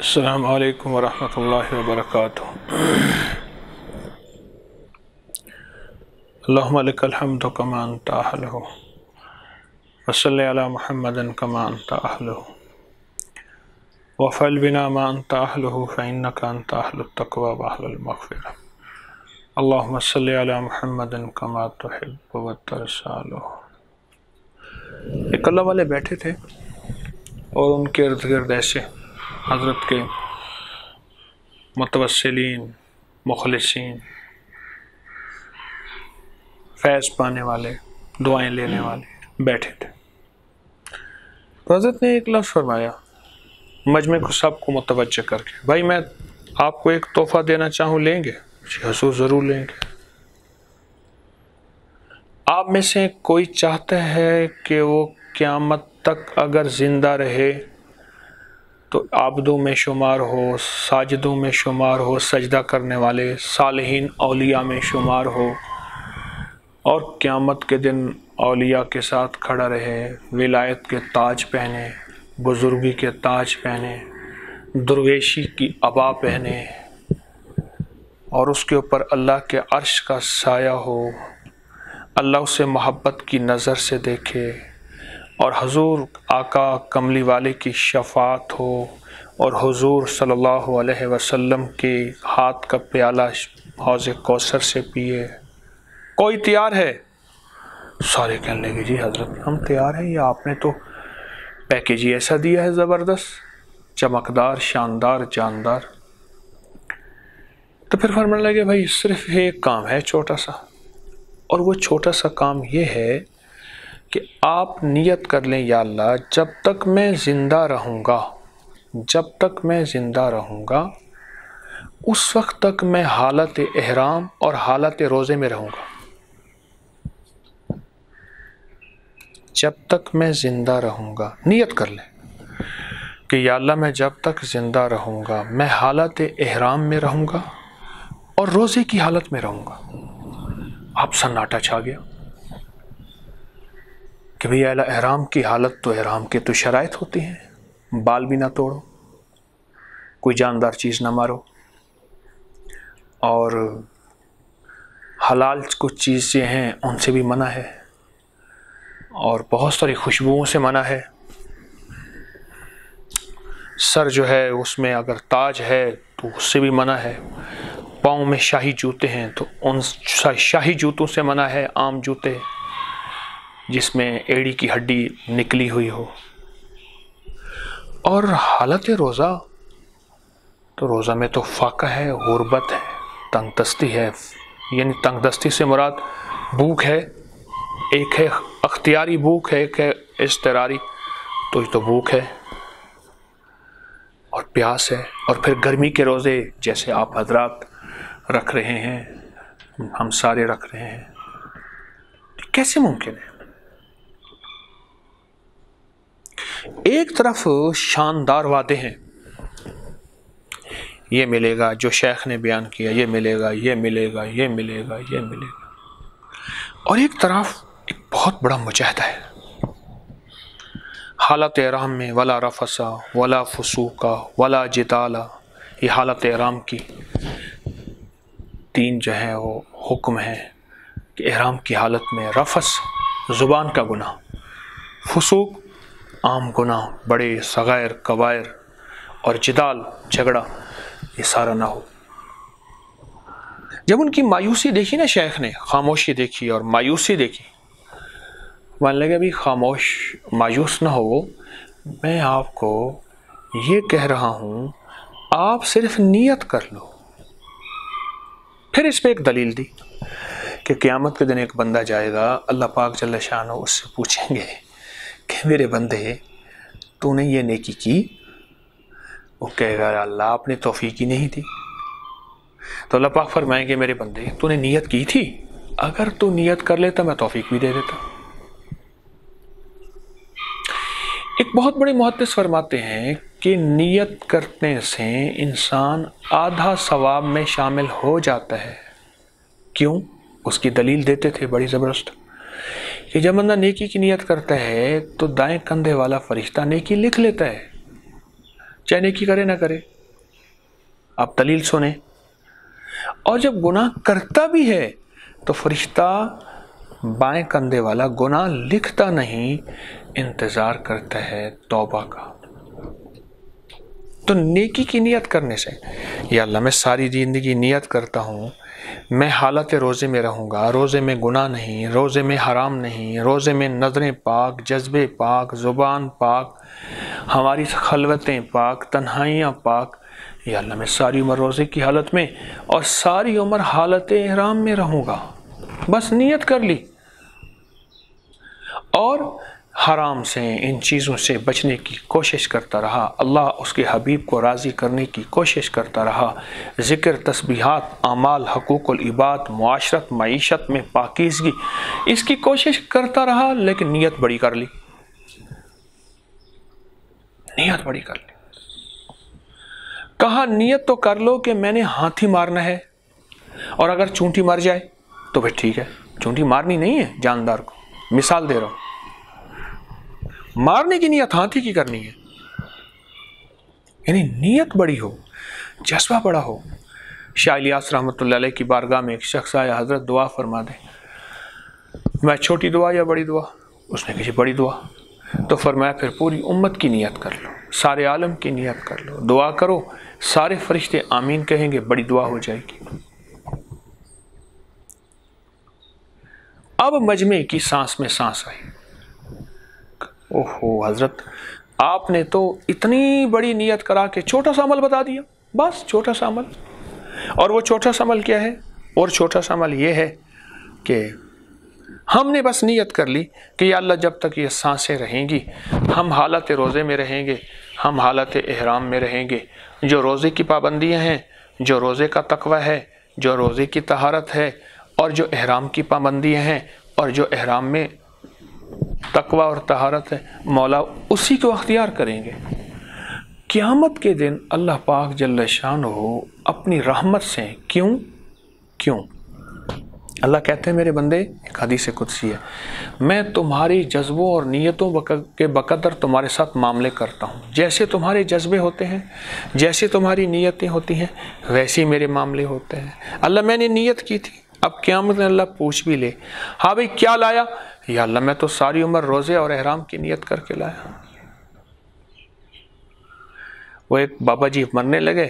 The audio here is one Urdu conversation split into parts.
السلام علیکم ورحمۃ اللہ وبرکاتہ۔ اللہم لک الحمد کما انت اہلہ وصلی علی محمد کما انت اہلہ وفعل بنا ما انت اہلہ فانک انت اہل التقوی واہل المغفرہ۔ اللہم صلی علی محمد کما تحب وترضى۔ ایک اللہ والے بیٹھے تھے اور ان کے ارد گرد ایسے حضرت کے متوسلین، مخلصین، فیض پانے والے، دعائیں لینے والے بیٹھے تھے۔ تو حضرت نے ایک لفظ فرمایا مجمع کو سب کو متوجہ کر کے، بھائی میں آپ کو ایک تحفہ دینا چاہوں، لیں گے؟ جی حضور ضرور لیں گے۔ آپ میں سے کوئی چاہتا ہے کہ وہ قیامت تک اگر زندہ رہے تو عابدوں میں شمار ہو، ساجدوں میں شمار ہو، سجدہ کرنے والے صالحین اولیاء میں شمار ہو، اور قیامت کے دن اولیاء کے ساتھ کھڑا رہے، ولایت کے تاج پہنے، بزرگی کے تاج پہنے، درویشی کی عبا پہنے، اور اس کے اوپر اللہ کے عرش کا سایہ ہو، اللہ اسے محبت کی نظر سے دیکھے، اور حضور آقا کملی والے کی شفاعت ہو، اور حضور صلی اللہ علیہ وسلم کے ہاتھ کا پیالہ حوض کوثر سے پیے۔ کوئی تیار ہے؟ سارے کہنے لگے جی حضرت ہم تیار ہیں، یا آپ نے تو پیکیج ہی ایسا دیا ہے زبردست، چمکدار، شاندار، جاندار۔ تو پھر فرمانے لگے بھائی صرف ایک کام ہے چھوٹا سا، اور وہ چھوٹا سا کام یہ ہے کہ آپ نیت کر لیں، یا اللہ جب تک میں زندہ رہوں گا، جب تک میں زندہ رہوں گا اس وقت تک میں حالت احرام اور حالت روزے میں رہوں گا۔ جب تک میں زندہ رہوں گا، نیت کر لیں کہ یا اللہ میں جب تک زندہ رہوں گا میں حالت احرام میں رہوں گا اور روزے کی حالت میں رہوں گا۔ آپ سناٹا چھا گیا کہ بھئی احرام کی حالت، تو احرام کے تو شرائط ہوتی ہیں، بال بھی نہ توڑو، کوئی جاندار چیز نہ مارو، اور حلال کچھ چیزیں ہیں ان سے بھی منع ہے، اور بہت ساری خوشبوؤں سے منع ہے، سر جو ہے اس میں اگر تاج ہے تو اس سے بھی منع ہے، پاؤں میں شاہی جوتے ہیں تو ان شاہی جوتوں سے منع ہے، عام جوتے جس میں ایڑی کی ہڈی نکلی ہوئی ہو۔ اور حالت روزہ، تو روزہ میں تو فاقہ ہے، غربت ہے، تنگ دستی ہے، یعنی تنگ دستی سے مراد بھوک ہے، ایک ہے اختیاری بھوک ہے، ایک ہے اضطراری، تو یہ تو بھوک ہے اور پیاس ہے، اور پھر گرمی کے روزے جیسے آپ حضرات رکھ رہے ہیں، ہم سارے رکھ رہے ہیں، کیسے ممکن ہے؟ ایک طرف شاندار وعدے ہیں، یہ ملے گا جو شیخ نے بیان کیا، یہ ملے گا، یہ ملے گا، یہ ملے گا، یہ ملے گا، اور ایک طرف ایک بہت بڑا مجاہدہ ہے حالت احرام میں، ولا رفث ولا فسوق ولا جدال۔ یہ حالت احرام کی تین جو ہیں وہ حکم ہیں کہ احرام کی حالت میں رفث زبان کا گناہ، فسوق عام گناہ، بڑے صغائر کبائر، اور جدال جھگڑا، یہ سارا نہ ہو۔ جب ان کی مایوسی دیکھی نا شیخ نے، خاموشی دیکھی اور مایوسی دیکھی، مان لگا بھی خاموش مایوس نہ ہو، میں آپ کو یہ کہہ رہا ہوں آپ صرف نیت کر لو۔ پھر اس پہ ایک دلیل دی کہ قیامت کے دن ایک بندہ جائے گا، اللہ پاک جل شانہ اس سے پوچھیں گے کہ میرے بندے تو نے یہ نیکی کی؟ وہ کہے گا اللہ آپ نے توفیق ہی نہیں دی۔ تو اللہ پاک فرمائیں گے میرے بندے تو نے نیت کی تھی، اگر تو نیت کر لیتا میں توفیق بھی دے دیتا۔ ایک بہت بڑے محدث فرماتے ہیں کہ نیت کرنے سے انسان آدھا ثواب میں شامل ہو جاتا ہے۔ کیوں؟ اس کی دلیل دیتے تھے بڑی زبردست کہ جب بندہ نیکی کی نیت کرتا ہے تو دائیں کندھے والا فرشتہ نیکی لکھ لیتا ہے، چاہے نیکی کرے نہ کرے. آپ دلیل سنیں. اور جب گناہ کرتا بھی ہے تو فرشتہ بائیں کندھے والا گناہ لکھتا نہیں، انتظار کرتا ہے توبہ کا. تو نیکی کی نیت کرنے سے، یا اللہ میں ساری زندگی نیت کرتا ہوں میں حالت روزے میں رہوں گا، روزے میں گناہ نہیں، روزے میں حرام نہیں، روزے میں نظریں پاک، جذبے پاک، زبان پاک، ہماری خلوتیں پاک، تنہائیاں پاک. یا اللہ میں ساری عمر روزے کی حالت میں اور ساری عمر حالت احرام میں رہوں گا. بس نیت کر لی. اور حرام سے، ان چیزوں سے بچنے کی کوشش کرتا رہا، اللہ اس کے حبیب کو راضی کرنے کی کوشش کرتا رہا، ذکر، تسبیحات، اعمال، حقوق العباد، معاشرت، معیشت میں پاکیزگی، اس کی کوشش کرتا رہا، لیکن نیت بڑی کر لی. نیت بڑی کر لی. کہا نیت تو کر لو کہ میں نے ہاتھی مارنا ہے، اور اگر چونٹی مر جائے تو پھر ٹھیک ہے، چونٹی مارنی نہیں ہے جاندار کو، مثال دے رہا ہوں. مارنے کی نیت ہاتھی کی کرنی ہے، یعنی نیت بڑی ہو، جذبہ بڑا ہو. شاہ الیاس رحمۃ اللہ علیہ کی بارگاہ میں ایک شخص آیا، حضرت دعا فرما دیں. میں چھوٹی دعا یا بڑی دعا؟ اس نے کہی بڑی دعا. تو فرمایا پھر پوری امت کی نیت کر لو، سارے عالم کی نیت کر لو، دعا کرو، سارے فرشتے آمین کہیں گے، بڑی دعا ہو جائے گی. اب مجمع کی سانس میں سانس آئی. اوہو حضرت، آپ نے تو اتنی بڑی نیت کرا کے چھوٹا سا عمل بتا دیا. بس چھوٹا سا عمل. اور وہ چھوٹا سا عمل کیا ہے؟ اور چھوٹا سا عمل یہ ہے کہ ہم نے بس نیت کر لی کہ یا اللہ جب تک یہ سانسیں رہیں گی ہم حالت روزے میں رہیں گے، ہم حالت احرام میں رہیں گے. جو روزے کی پابندیاں ہیں، جو روزے کا تقوی ہے، جو روزے کی طہارت ہے، اور جو احرام کی پابندیاں ہیں، اور جو احرام میں تقوی اور طہارت ہے، مولا اسی کو اختیار کریں گے. قیامت کے دن اللہ پاک جل شانہ اپنی رحمت سے کیوں اللہ کہتے ہیں میرے بندے، ایک حدیث قدسی ہے، میں تمہاری جذبوں اور نیتوں کے بقدر تمہارے ساتھ معاملے کرتا ہوں. جیسے تمہارے جذبے ہوتے ہیں، جیسے تمہاری نیتیں ہوتی ہیں، ویسے ہی میرے معاملے ہوتے ہیں. اللہ میں نے نیت کی تھی، اب قیامت میں اللہ پوچھ بھی لے، ہاں بھائی کیا لایا؟ یا اللہ میں تو ساری عمر روزے اور احرام کی نیت کر کے لایا. وہ ایک بابا جی مرنے لگے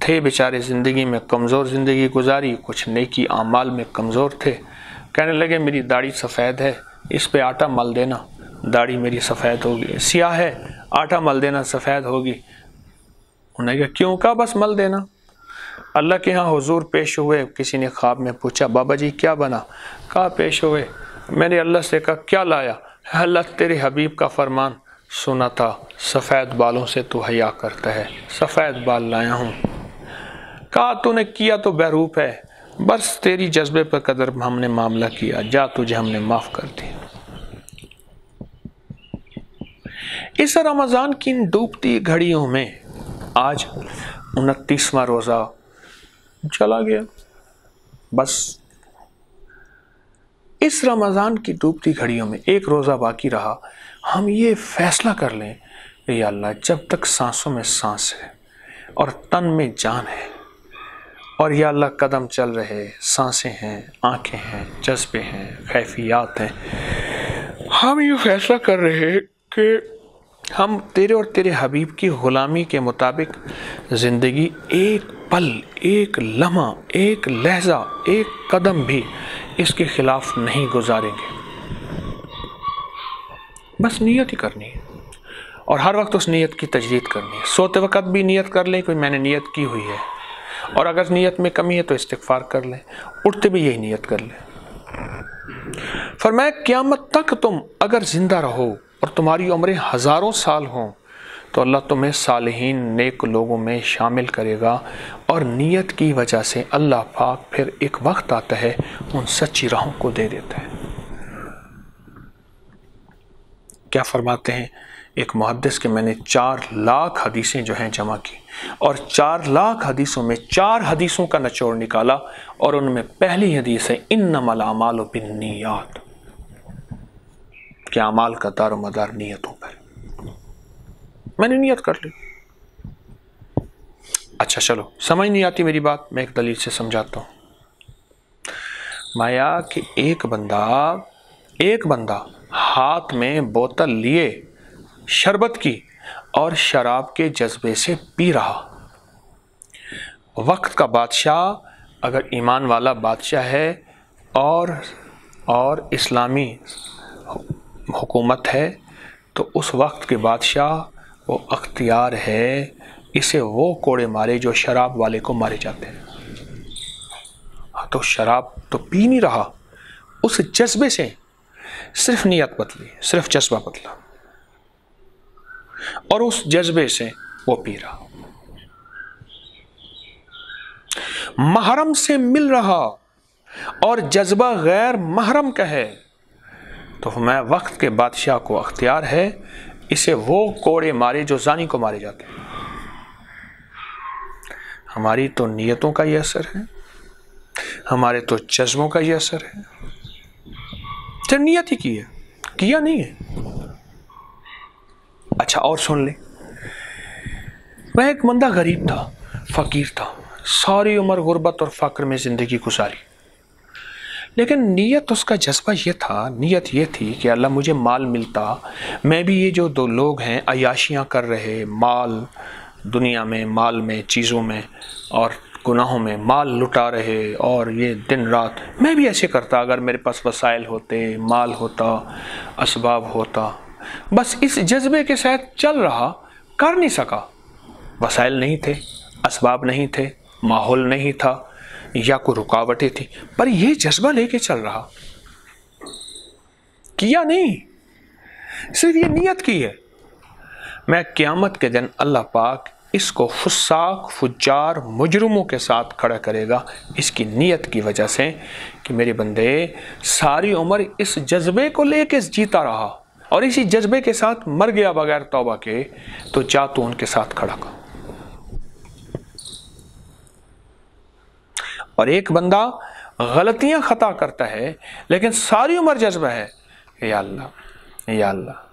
تھے، بیچارے زندگی میں کمزور زندگی گزاری، کچھ نیکی اعمال میں کمزور تھے. کہنے لگے میری داڑھی سفید ہے، اس پہ آٹا مل دینا، داڑھی میری سفید ہوگی. سیاہ ہے، آٹا مل دینا، سفید ہوگی. انہوں نے کہا کیوں؟ کہا بس مل دینا. اللہ کے ہاں حضور پیش ہوئے. کسی نے خواب میں پوچھا بابا جی کیا بنا؟ کہا پیش ہوئے، میں نے اللہ سے کہا کیا لایا؟ اللہ تیرے حبیب کا فرمان سنا تھا، سفید بالوں سے تو حیا کرتا ہے، سفید بال لایا ہوں. کہا تو نے کیا تو بہروپ ہے، بس تیری جذبے پر قدر ہم نے معاملہ کیا، جا تجھے ہم نے معاف کر دیا. اس رمضان کی ڈوبتی گھڑیوں میں آج 29واں روزہ چلا گیا. بس اس رمضان کی ڈوبتی گھڑیوں میں ایک روزہ باقی رہا. ہم یہ فیصلہ کر لیں کہ یا اللہ جب تک سانسوں میں سانس ہے اور تن میں جان ہے، اور یا اللہ قدم چل رہے، سانسیں ہیں، آنکھیں ہیں، جذبے ہیں، کیفیات ہیں، ہم یہ فیصلہ کر رہے کہ ہم تیرے اور تیرے حبیب کی غلامی کے مطابق زندگی ایک پل، ایک لمحہ، ایک لحظہ، ایک قدم بھی اس کے خلاف نہیں گزاریں گے. بس نیت ہی کرنی ہے، اور ہر وقت اس نیت کی تجدید کرنی ہے. سوتے وقت بھی نیت کر لیں کہ میں نے نیت کی ہوئی ہے، اور اگر نیت میں کمی ہے تو استغفار کر لیں، اٹھتے بھی یہی نیت کر لیں. فرمایا قیامت تک تم اگر زندہ رہو اور تمہاری عمریں ہزاروں سال ہوں تو اللہ تمہیں صالحین نیک لوگوں میں شامل کرے گا. اور نیت کی وجہ سے اللہ پاک پھر ایک وقت آتا ہے ان سچی راہوں کو دے دیتا ہے. کیا فرماتے ہیں ایک محدث کہ میں نے 4 لاکھ حدیثیں جو ہیں جمع کی، اور 4 لاکھ حدیثوں میں 4 حدیثوں کا نچوڑ نکالا، اور ان میں پہلی حدیث ہے انما الاعمال بالنیات، کہ اعمال کا دار و مدار نیتوں پر. میں نے نیت کر لی، اچھا چلو، سمجھ نہیں آتی میری بات، میں ایک دلیل سے سمجھاتا ہوں. مایا کہ ایک بندہ ہاتھ میں بوتل لیے شربت کی اور شراب کے جذبے سے پی رہا. وقت کا بادشاہ اگر ایمان والا بادشاہ ہے اور اسلامی حکومت ہے تو اس وقت کے بادشاہ وہ اختیار ہے اسے وہ کوڑے مارے جو شراب والے کو مارے جاتے ہیں. تو شراب تو پی نہیں رہا، اس جذبے سے صرف نیت بدلی، صرف جذبہ بدلا اور اس جذبے سے وہ پی رہا. محرم سے مل رہا اور جذبہ غیر محرم کا ہے تو میں وقت کے بادشاہ کو اختیار ہے اسے وہ کوڑے مارے جو زانی کو مارے جاتے ہیں. ہماری تو نیتوں کا یہ اثر ہے، ہمارے تو جذبوں کا یہ اثر ہے. جب نیت ہی کی ہے، کیا نہیں ہے. اچھا اور سن لیں، وہ ایک بندہ غریب تھا، فقیر تھا، ساری عمر غربت اور فقر میں زندگی گزاری، لیکن نیت اس کا جذبہ یہ تھا، نیت یہ تھی کہ اللہ مجھے مال ملتا، میں بھی یہ جو دو لوگ ہیں عیاشیاں کر رہے، مال دنیا میں، مال میں، چیزوں میں اور گناہوں میں مال لٹا رہے اور یہ دن رات، میں بھی ایسے کرتا اگر میرے پاس وسائل ہوتے، مال ہوتا، اسباب ہوتا. بس اس جذبے کے ساتھ چل رہا، کر نہیں سکا، وسائل نہیں تھے، اسباب نہیں تھے، ماحول نہیں تھا یا کوئی رکاوٹیں تھی، پر یہ جذبہ لے کے چل رہا، کیا نہیں، صرف یہ نیت کی ہے. میں قیامت کے دن اللہ پاک اس کو فساق، فجار، مجرموں کے ساتھ کھڑا کرے گا اس کی نیت کی وجہ سے کہ میرے بندے ساری عمر اس جذبے کو لے کے جیتا رہا اور اسی جذبے کے ساتھ مر گیا بغیر توبہ کے، تو جا تو ان کے ساتھ کھڑا کر. اور ایک بندہ غلطیاں خطا کرتا ہے لیکن ساری عمر جذبہ ہے یا اللہ یا اللہ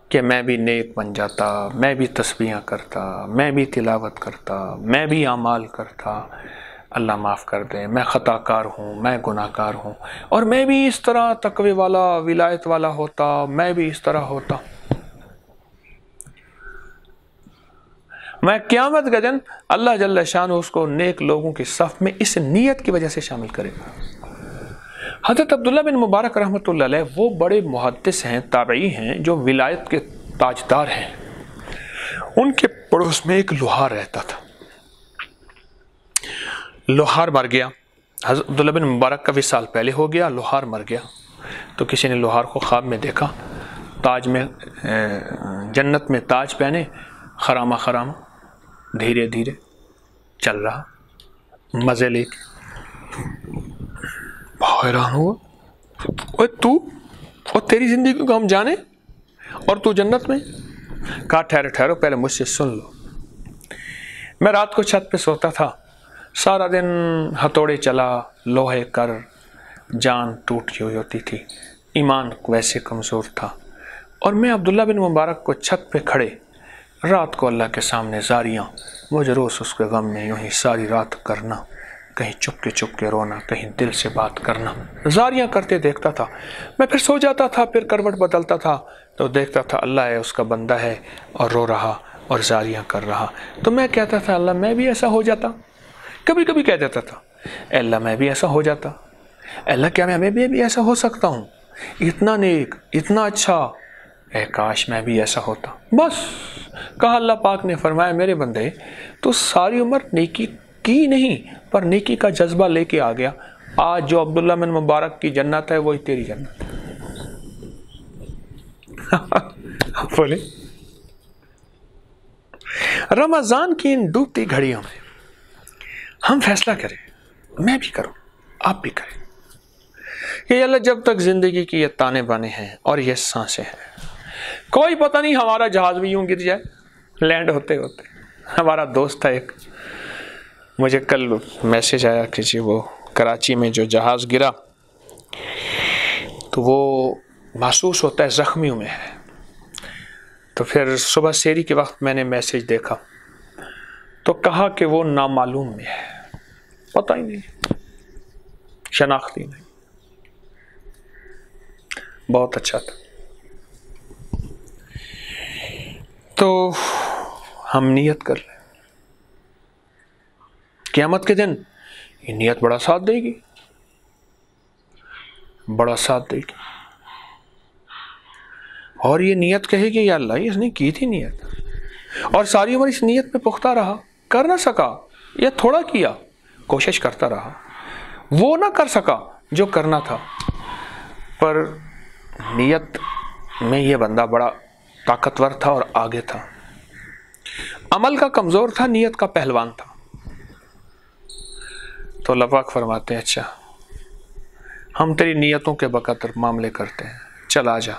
کہ میں بھی نیک بن جاتا، میں بھی تسبیحاں کرتا، میں بھی تلاوت کرتا، میں بھی اعمال کرتا، اللہ معاف کر دے، میں خطا کار ہوں، میں گناہ کار ہوں، اور میں بھی اس طرح تقوی والا، ولایت والا ہوتا، میں بھی اس طرح ہوتا. میں قیامت کا دن اللہ جل شانہ اس کو نیک لوگوں کی صف میں اس نیت کی وجہ سے شامل کرے گا. حضرت عبداللہ بن مبارک رحمۃ اللہ علیہ وہ بڑے محدث ہیں، تابعی ہیں، جو ولایت کے تاجدار ہیں. ان کے پڑوس میں ایک لوہار رہتا تھا. لوہار مر گیا، حضرت عبداللہ بن مبارک کا وصال پہلے ہو گیا، لوہار مر گیا تو کسی نے لوہار کو خواب میں دیکھا، تاج میں، جنت میں تاج پہنے، خرامہ خرامہ دھیرے دھیرے چل رہا مزے لے کے. حیران ہوا، اوے تو اور تیری زندگی کو ہم جانے اور تو جنت میں. کہا ٹھہرو پہلے مجھ سے سن لو. میں رات کو چھت پہ سوتا تھا، سارا دن ہتھوڑے چلا، لوہے کر، جان ٹوٹی ہوئی ہوتی تھی، ایمان ویسے کمزور تھا، اور میں عبداللہ بن مبارک کو چھت پہ کھڑے رات کو اللہ کے سامنے زاریاں، مجھے روز اس کے غم میں یوں ہی ساری رات کرنا، کہیں چپ کے رونا، کہیں دل سے بات کرنا، زاریاں کرتے دیکھتا تھا. میں پھر سو جاتا تھا، پھر کروٹ بدلتا تھا تو دیکھتا تھا اللہ ہے، اس کا بندہ ہے اور رو رہا اور زاریاں کر رہا. تو میں کہتا تھا اللہ میں بھی ایسا ہو جاتا. کبھی کبھی کہہ دیتا تھا اے اللہ میں بھی ایسا ہو جاتا، اللہ کیا میں بھی ایسا ہو سکتا ہوں، اتنا نیک، اتنا اچھا، اے کاش میں بھی ایسا ہوتا. بس کہا اللہ پاک نے فرمایا میرے بندے تو ساری عمر نیکی کی نہیں پر نیکی کا جذبہ لے کے آ گیا، آج جو عبداللہ بن مبارک کی جنت ہے وہی تیری جنت ہے. بولے رمضان کی ان ڈوبتی گھڑیوں میں ہم فیصلہ کریں، میں بھی کروں، آپ بھی کریں کہ اللہ جب تک زندگی کی یہ تانے بانے ہیں اور یہ سانسیں ہیں، کوئی پتہ نہیں ہمارا جہاز بھی یوں گر جائے لینڈ ہوتے ہوتے. ہمارا دوست تھا ایک، مجھے کل میسج آیا کہ جی وہ کراچی میں جو جہاز گرا تو وہ محسوس ہوتا ہے زخمیوں میں ہے. تو پھر صبح سحری کے وقت میں نے میسج دیکھا تو کہا کہ وہ نامعلوم میں ہے، پتہ ہی نہیں، شناختی نہیں. بہت اچھا تھا. تو ہم نیت کر لیں قیامت کے دن یہ نیت بڑا ساتھ دے گی، بڑا ساتھ دے گی. اور یہ نیت کہے گی یا اللہ اس نے کی تھی نیت، اور ساری عمر اس نیت پہ پختہ رہا، کر نہ سکا یا تھوڑا کیا، کوشش کرتا رہا، وہ نہ کر سکا جو کرنا تھا. پر نیت میں یہ بندہ بڑا طاقتور تھا اور آگے تھا، عمل کا کمزور تھا، نیت کا پہلوان تھا. تو اللہ پاک فرماتے ہیں اچھا ہم تیری نیتوں کے بقدر معاملے کرتے ہیں، چل آ جا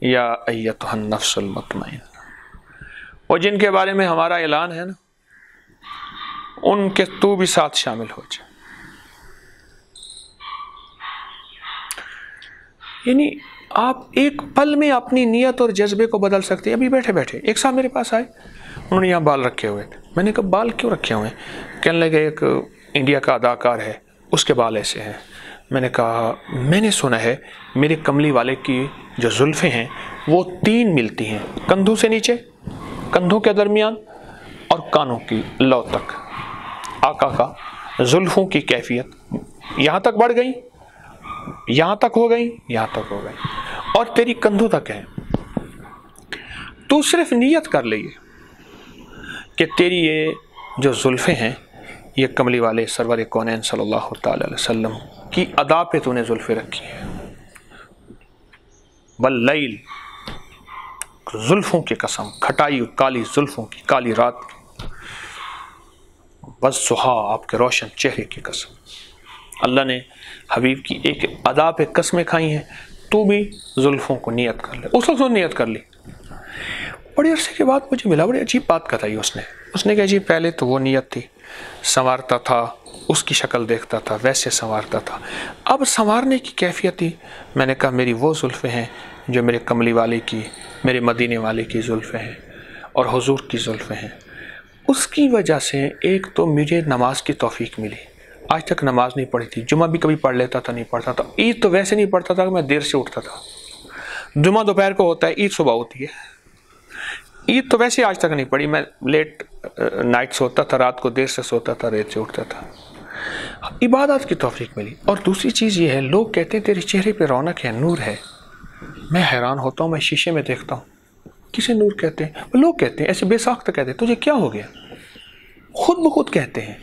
یا ایتھا النفس المطمئنہ. اور جن کے بارے میں ہمارا اعلان ہے نا، ان کے تو بھی ساتھ شامل ہو جا. یعنی آپ ایک پل میں اپنی نیت اور جذبے کو بدل سکتے ہیں. ابھی بیٹھے بیٹھے ایک صاحب میرے پاس آئے، انہوں نے یہاں بال رکھے ہوئے تھے. میں نے کہا بال کیوں رکھے ہوئے ہیں؟ کہنے لگے ایک انڈیا کا اداکار ہے، اس کے بال ایسے ہیں. میں نے کہا میں نے سنا ہے میرے کملی والے کی جو زلفیں ہیں وہ 3 ملتی ہیں، کندھوں سے نیچے، کندھوں کے درمیان اور کانوں کی لو تک. آقا کا زلفوں کی کیفیت یہاں تک بڑھ گئی، یہاں تک ہو گئی، یہاں تک ہو گئی، اور تیری کندھوں تک ہے. تو صرف نیت کر لئے کہ تیری یہ جو زلفیں ہیں یہ کملی والے سرور کونین صلی اللہ تعالی علیہ وسلم کی ادا پہ تو نے زلفیں رکھی ہیں. واللیل، زلفوں کی قسم، کھٹائی کالی زلفوں کی، کالی رات کی. والضحیٰ، آپ کے روشن چہرے کی قسم. اللہ نے حبیب کی ایک ادا پہ قسمیں کھائی ہیں، تو بھی زلفوں کو نیت کر لے. اس وقت نیت کر لی. بڑے عرصے کے بعد مجھے ملا، بڑی عجیب بات بتائی اس نے کہا جی پہلے تو وہ نیت تھی، سنوارتا تھا، اس کی شکل دیکھتا تھا، ویسے سنوارتا تھا. اب سنوارنے کی کیفیت تھی. میں نے کہا میری وہ زلفیں ہیں جو میرے کملی والے کی، میرے مدینے والے کی زلفیں ہیں اور حضور کی زلفیں ہیں. اس کی وجہ سے ایک تو مجھے نماز کی توفیق ملی. آج تک نماز نہیں پڑھی تھی، جمعہ بھی کبھی پڑھ لیتا تھا، نہیں پڑھتا تھا. عید تو ویسے نہیں پڑھتا تھا کہ میں دیر سے اٹھتا تھا. جمعہ دوپہر کو ہوتا ہے، عید صبح ہوتی ہے. عید تو ویسے آج تک نہیں پڑھی، میں لیٹ نائٹ سوتا تھا، رات کو دیر سے سوتا تھا، دیر سے اٹھتا تھا. عبادات کی توفیق ملی. اور دوسری چیز یہ ہے، لوگ کہتے ہیں تیرے چہرے پہ رونق ہے، نور ہے. میں حیران ہوتا ہوں، میں شیشے میں دیکھتا ہوں، کسے نور کہتے ہیں؟ لوگ کہتے ہیں ایسے بے ساختہ کہتے ہیں تجھے کیا ہو گیا؟ خود بخود کہتے ہیں.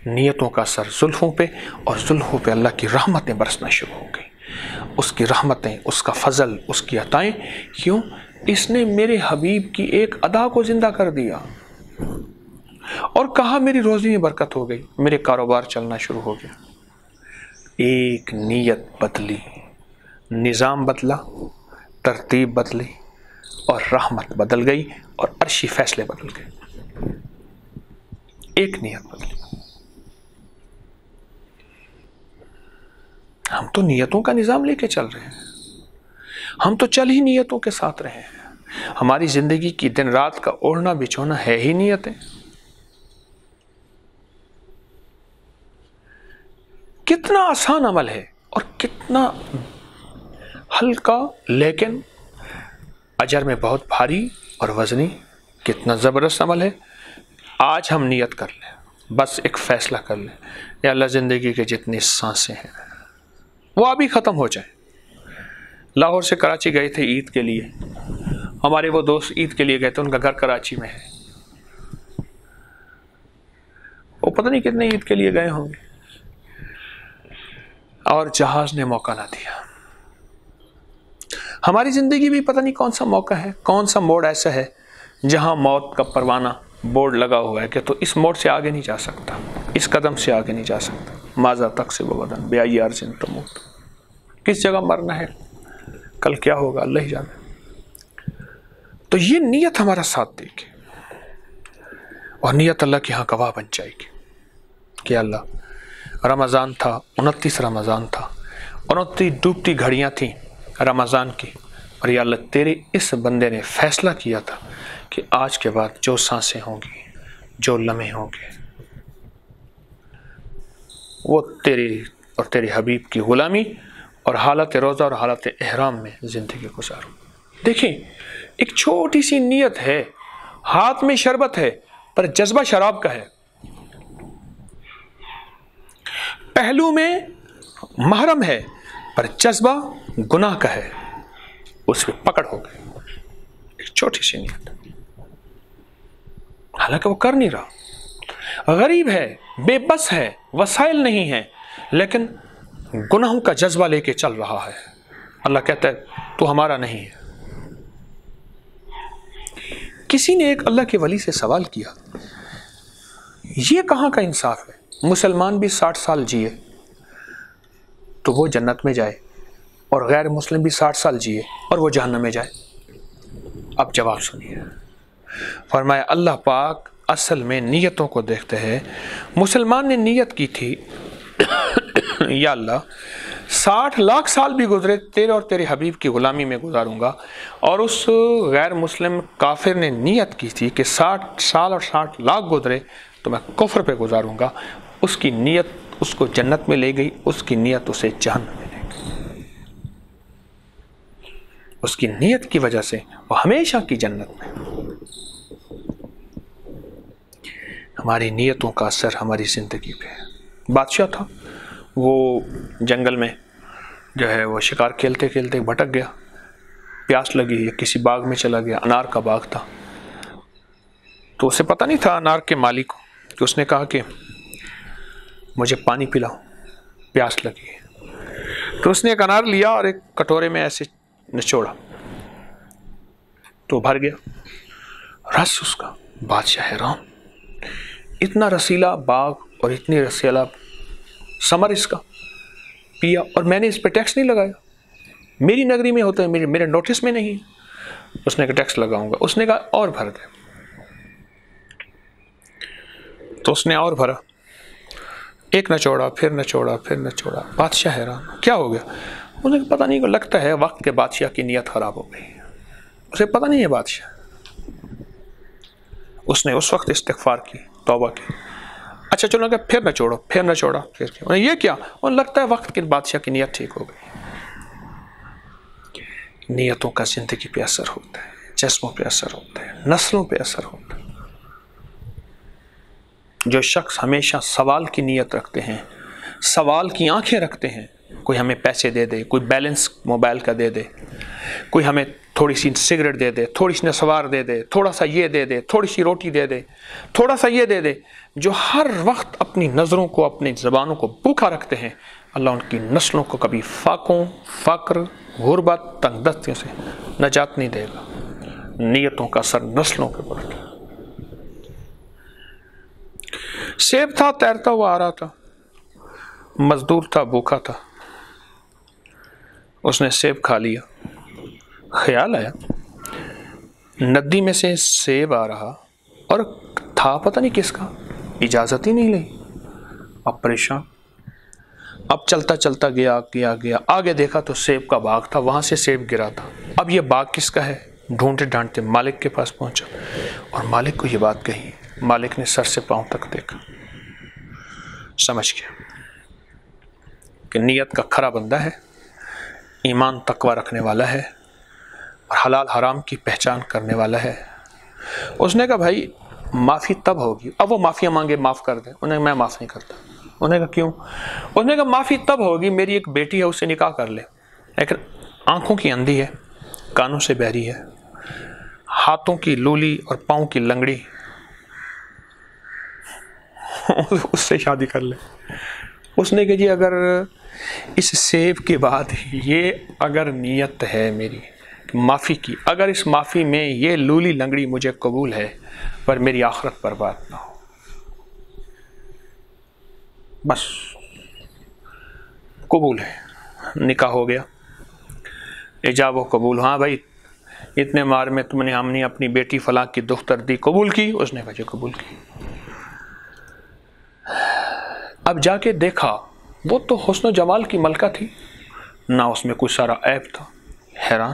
نیتوں کا اثر زلفوں پہ، اور زلفوں پہ اللہ کی رحمتیں برسنا شروع ہو گئی. اس کی رحمتیں، اس کا فضل، اس کی عطائیں. کیوں؟ اس نے میرے حبیب کی ایک ادا کو زندہ کر دیا اور کہا میری روزی میں برکت ہو گئی، میرے کاروبار چلنا شروع ہو گیا. ایک نیت بدلی، نظام بدلا، ترتیب بدلی، اور رحمت بدل گئی، اور عرشی فیصلے بدل گئے. ایک نیت بدلی. ہم تو نیتوں کا نظام لے کے چل رہے ہیں، ہم تو چل ہی نیتوں کے ساتھ رہے ہیں. ہماری زندگی کی دن رات کا اوڑھنا بچھونا ہے ہی نیتیں. کتنا آسان عمل ہے اور کتنا ہلکا، لیکن اجر میں بہت بھاری اور وزنی. کتنا زبردست عمل ہے. آج ہم نیت کر لیں، بس ایک فیصلہ کر لیں، یا اللہ زندگی کے جتنی سانسیں ہیں وہ ابھی ختم ہو جائیں. لاہور سے کراچی گئے تھے عید کے لیے، ہمارے وہ دوست عید کے لیے گئے تھے، ان کا گھر کراچی میں ہے. وہ پتہ نہیں کتنے عید کے لیے گئے ہوں گے، اور جہاز نے موقع نہ دیا. ہماری زندگی بھی پتہ نہیں کون سا موقع ہے، کون سا موڑ ایسا ہے جہاں موت کا پروانہ بورڈ لگا ہوا ہے کہ تو اس موڑ سے آگے نہیں جا سکتا، اس قدم سے آگے نہیں جا سکتا. ماذا تکسب غدا بأی ارض تموت. کس جگہ مرنا ہے، کل کیا ہوگا اللہ ہی جانے. تو یہ نیت ہمارا ساتھ دے گی، اور نیت اللہ کے ہاں گواہ بن جائے گی کہ اللہ رمضان تھا، 29 رمضان تھا، 29 ڈوبتی گھڑیاں تھیں رمضان کی، اور یا اللہ تیرے اس بندے نے فیصلہ کیا تھا کہ آج کے بعد جو سانسیں ہوں گی جو لمحے ہوں گے وہ تیری اور تیرے حبیب کی غلامی اور حالت روزہ اور حالت احرام میں زندگی گزاروں. دیکھیں ایک چھوٹی سی نیت ہے، ہاتھ میں شربت ہے پر جذبہ شراب کا ہے، پہلو میں محرم ہے پر جذبہ گناہ کا ہے، اس پہ پکڑ ہو گئی. ایک چھوٹی سی نیت، حالانکہ وہ کر نہیں رہا، غریب ہے، بے بس ہے، وسائل نہیں ہیں، لیکن گناہوں کا جذبہ لے کے چل رہا ہے. اللہ کہتا ہے تو ہمارا نہیں ہے. کسی نے ایک اللہ کے ولی سے سوال کیا، یہ کہاں کا انصاف ہے؟ مسلمان بھی 60 سال جیے تو وہ جنت میں جائے، اور غیر مسلم بھی 60 سال جیے اور وہ جہنم میں جائے. اب جواب سنیے. فرمایا اللہ پاک اصل میں نیتوں کو دیکھتے ہیں. مسلمان نے نیت کی تھی یا اللہ 60 لاکھ سال بھی گزرے تیرے اور تیرے حبیب کی غلامی میں گزاروں گا، اور اس غیر مسلم کافر نے نیت کی تھی کہ 60 سال اور 60 لاکھ گزرے تو میں کفر پہ گزاروں گا. اس کی نیت اس کو جنت میں لے گئی، اس کی نیت اسے جہنم میں لے گئی. اس کی نیت کی وجہ سے وہ ہمیشہ کی جنت میں. ہماری نیتوں کا اثر ہماری زندگی پہ ہے. بادشاہ تھا، وہ جنگل میں جو ہے وہ شکار کھیلتے کھیلتے بھٹک گیا، پیاس لگی، کسی باغ میں چلا گیا، انار کا باغ تھا. تو اسے پتہ نہیں تھا انار کے مالک کو، کہ اس نے کہا کہ مجھے پانی پلاؤ، پیاس لگی ہے. تو اس نے ایک انار لیا اور ایک کٹورے میں ایسے نچوڑا تو بھر گیا رس اس کا. بادشاہ حیران، اتنا رسیلا باغ اور اتنی رسیلا ثمر اس کا، پیا اور میں نے اس پہ ٹیکس نہیں لگایا. میری نگری میں ہوتا ہے، میرے نوٹس میں نہیں. اس نے کہا ٹیکس لگاؤں گا. اس نے کہا اور بھر دے. تو اس نے اور بھرا، ایک نچوڑا، پھر نچوڑا، پھر نچوڑا. بادشاہ حیران، کیا ہو گیا؟ انہوں نے پتہ نہیں، لگتا ہے وقت کے بادشاہ کی نیت خراب ہو گئی، اسے پتہ نہیں ہے بادشاہ. اس نے اس وقت استغفار کی، توبہ کی. اچھا چلو کہ پھر نچوڑو، پھر نچوڑا، پھر کیا؟ یہ کیا؟ انہیں لگتا ہے وقت کے بادشاہ کی نیت ٹھیک ہو گئی. نیتوں کا زندگی پہ اثر ہوتا ہے، جسموں پہ اثر ہوتا ہے، نسلوں پہ اثر ہوتا ہے. جو شخص ہمیشہ سوال کی نیت رکھتے ہیں، سوال کی آنکھیں رکھتے ہیں، کوئی ہمیں پیسے دے دے، کوئی بیلنس موبائل کا دے دے، کوئی ہمیں تھوڑی سی سگریٹ دے دے، تھوڑی سی نسوار دے دے، تھوڑا سا یہ دے دے، تھوڑی سی روٹی دے دے، تھوڑا سا یہ دے دے، جو ہر وقت اپنی نظروں کو، اپنی زبانوں کو بھوکا رکھتے ہیں، اللہ ان کی نسلوں کو کبھی فاقوں، فقر، غربت، تنگ دستیوں سے نجات نہیں دے گا. نیتوں کا اثر نسلوں پہ پڑتا ہے. سیب تھا، تیرتا ہوا آ رہا تھا، مزدور تھا، بھوکا تھا. اس نے سیب کھا لیا. خیال آیا ندی میں سے سیب آ رہا اور تھا پتہ نہیں کس کا، اجازت ہی نہیں لی. اب پریشان، اب چلتا چلتا گیا گیا گیا، آگے دیکھا تو سیب کا باغ تھا، وہاں سے سیب گرا تھا. اب یہ باغ کس کا ہے؟ ڈھونڈتے ڈھانڈتے مالک کے پاس پہنچا اور مالک کو یہ بات کہی. مالک نے سر سے پاؤں تک دیکھا، سمجھ گیا کہ نیت کا کھرا بندہ ہے، ایمان تقوی رکھنے والا ہے اور حلال حرام کی پہچان کرنے والا ہے. اس نے کہا بھائی معافی تب ہوگی. اب وہ معافیاں مانگے، معاف کر دے. انہیں میں معاف نہیں کرتا. انہوں نے کہا کیوں؟ انہوں نے کہا معافی تب ہوگی، میری ایک بیٹی ہے، اسے نکاح کر لے، لیکن آنکھوں کی اندھی ہے، کانوں سے بہری ہے، ہاتھوں کی لولی اور پاؤں کی لنگڑی، اس سے شادی کر لے. اس نے کہا جی اگر اس سیب کے بعد یہ اگر نیت ہے میری معافی کی، اگر اس معافی میں یہ لولی لنگڑی مجھے قبول ہے، پر میری آخرت برباد نہ ہو. بس قبول ہے. نکاح ہو گیا، ایجاب و قبول. ہاں بھائی اتنے مار میں تم نے، ہم نے اپنی بیٹی فلاں کی دختر دی، قبول کی؟ اس نے کہا جی قبول کی. اب جا کے دیکھا وہ تو حسن و جمال کی ملکہ تھی، نہ اس میں کوئی سارا عیب تھا. حیران،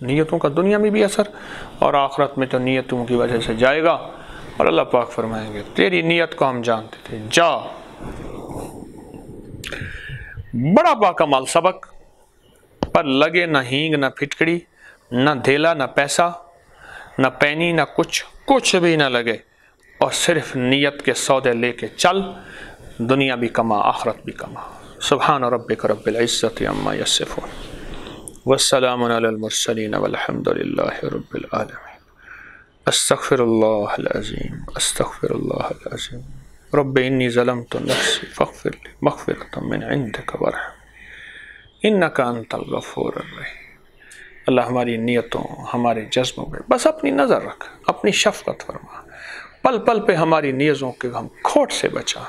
نیتوں کا دنیا میں بھی اثر اور آخرت میں تو نیتوں کی وجہ سے جائے گا. اور اللہ پاک فرمائیں گے تیری نیت کو ہم جانتے تھے، جا. بڑا باکمال سبق، پر لگے نہ ہینگ نہ پھٹکڑی، نہ دھیلا نہ پیسہ، نہ پینی نہ کچھ بھی نہ لگے، اور صرف نیت کے سودے لے کے چل، دنیا بھی کما آخرت بھی کما. سبحان ربک رب العزت عما یصفون والسلام علی المرسلین والحمد للہ رب العالمین. استغفر اللہ العظیم استغفر اللہ العظیم. رب انی ظلمت نفسی فاغفر لی مغفرۃ من عندک وارحمنی انک انت الغفور الرحیم. اللہ ہماری نیتوں ہمارے جذبوں پہ بس اپنی نظر رکھ، اپنی شفقت فرما، پل پل پہ ہماری نیتوں کے ہم کھوٹ سے بچا،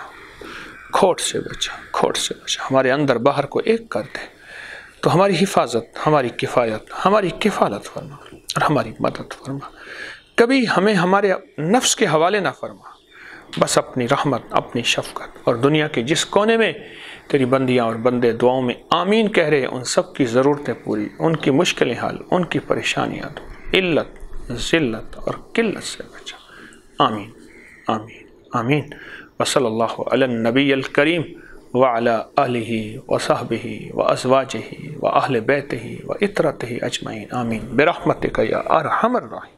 ہمارے اندر باہر کو ایک کر دے. تو ہماری حفاظت، ہماری کفایت، ہماری کفالت فرما اور ہماری مدد فرما. کبھی ہمیں ہمارے نفس کے حوالے نہ فرما، بس اپنی رحمت، اپنی شفقت، اور دنیا کے جس کونے میں تیری بندیاں اور بندے دعاؤں میں آمین کہہ رہے، ان سب کی ضرورتیں پوری، ان کی مشکلیں حل، ان کی پریشانیاں دور، علت، ذلت اور قلت سے بچا. آمین آمین آمین. وصلی اللہ علی النبی الکریم وعلی آلہ وصحبہ وازواجہ واہل بیتہ وعترتہ اجمعین. آمین برحمتک یا ارحم الراحمین.